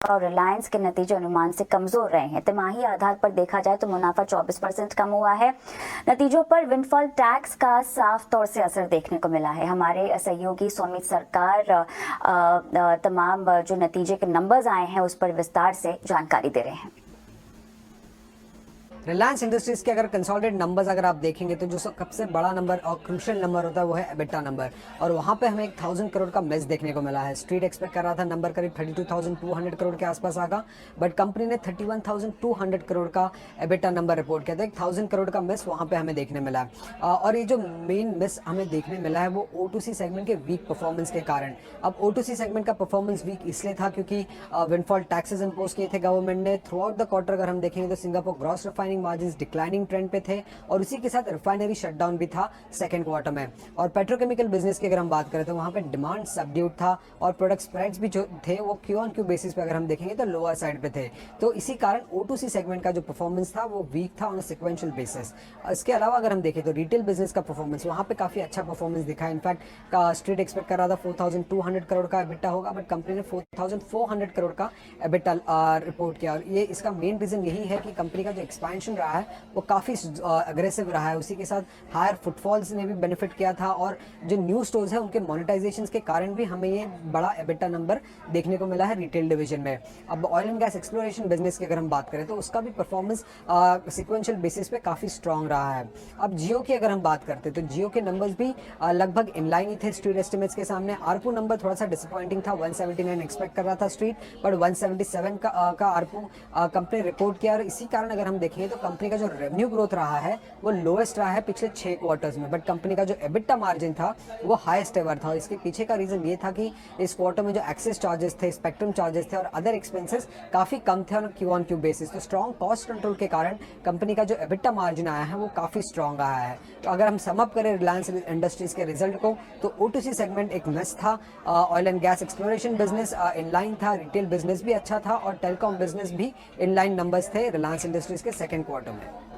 और रिलायंस के नतीजे अनुमान से कमजोर रहे हैं। तिमाही आधार पर देखा जाए तो मुनाफा 24% कम हुआ है। नतीजों पर विंडफॉल टैक्स का साफ तौर से असर देखने को मिला है। हमारे सहयोगी सौमित सरकार तमाम जो नतीजे के नंबर्स आए हैं उस पर विस्तार से जानकारी दे रहे हैं। रिलायंस इंडस्ट्रीज के अगर कंसोलिडेटेड नंबर्स अगर आप देखेंगे तो जो सबसे बड़ा नंबर और क्रूशियल नंबर होता है वो है एबिटा नंबर, और वहाँ पे हमें 1000 करोड़ का मिस देखने को मिला है। स्ट्रीट एक्सपेक्ट कर रहा था नंबर करीब 32,200 करोड़ के आसपास आगा, बट कंपनी ने 31,200 करोड़ का एबिटा नंबर रिपोर्ट किया था। 1000 करोड़ का मिस वहाँ पे हमें देखने मिला है। और ये जो मेन मिस हमें देखने मिला है वो O2C सेगमेंट के वीक परफॉर्मेंस के कारण। अब O2C सेगमेंट का परफॉर्मेंस वीक इसलिए था क्योंकि विंडफॉल टैक्सेस इम्पोज किए थे गवर्नमेंट ने। थ्रू आउट द क्वार्टर अगर हम देखेंगे तो Singapore gross refining margins declining trend पे थे, और उसी के साथ रिफाइनरी शटडाउन भी था सेकंड क्वार्टर में। और पेट्रोकेमिकल बिजनेस की अगर हम बात करें तो वहां पे डिमांड सबड्यूड था, और प्रोडक्ट स्प्रेड्स भी जो थे वो क्यू ऑन क्यू बेसिस पे अगर हम देखेंगे तो लोअर साइड पे थे। तो इसी कारण O2C सेगमेंट का जो परफॉर्मेंस था वो वीक था ऑन सिक्वेंशियल बेसिस। इसके अलावा अगर हम देखें तो रिटेल बिजनेस का परफॉर्मेंस वहां पे काफी अच्छा परफॉर्मेंस दिखा है। इनफैक्ट स्ट्रीट एक्सपेक्ट कर रहा था 4200 करोड़ का एबिटा होगा, बट कंपनी ने 4400 करोड़ का एबिटा रिपोर्ट किया। और ये इसका मेन रीजन यही है कि कंपनी का जो एक्सपेंशन रहा है वो काफ़ी अग्रेसिव रहा है। उसी के साथ हायर फुटफॉल्स ने भी बेनिफिट किया था, और जो न्यू स्टोर्स है उनके मोनेटाइजेशन के कारण भी हमें ये बड़ा एबिटा नंबर देखने को मिला है रिटेल डिवीजन में। अब oil and gas exploration business की अगर हम बात करें तो उसका भी परफॉर्मेंस सिक्वेंशियल बेसिस पे काफ़ी स्ट्रॉन्ग रहा है। अब जियो की अगर हम बात करते हैं तो जियो के नंबर्स भी लगभग इनलाइन ही थे स्ट्रीट एस्टिमेट्स के सामने। आरपू नंबर थोड़ा सा डिसअपॉइंटिंग था, 179 एक्सपेक्ट कर रहा था स्ट्रीट, बट 177 का आरपू कंपनी रिपोर्ट किया। और इसी कारण अगर हम देखेंगे तो कंपनी का जो रेवेन्यू ग्रोथ रहा है वो लोएस्ट रहा है पिछले 6 क्वार्टर्स में, बट कंपनी का जो एबिटा मार्जिन था वो हाईएस्ट एवर था। इसके पीछे का रीजन ये था कि इस क्वार्टर में जो एक्सेस चार्जेस थे, स्पेक्ट्रम चार्जेस थे और अदर एक्सपेंसेस काफी कम थे ऑन क्यू बेसिस। तो स्ट्रॉन्ग कॉस्ट कंट्रोल के कारण कंपनी का जो एबिटा मार्जिन आया है वो काफी स्ट्रॉन्ग आया है। तो अगर हम सम अप करें रिलायंस इंडस्ट्रीज के रिजल्ट को तो O2C सेगमेंट एक मिस था, oil and gas exploration business inline था, रिटेल बिजनेस भी अच्छा था, और टेलीकॉम बिजनेस भी इनलाइन नंबर्स थे रिलायंस इंडस्ट्रीज के सेकंड क्वार्टर में।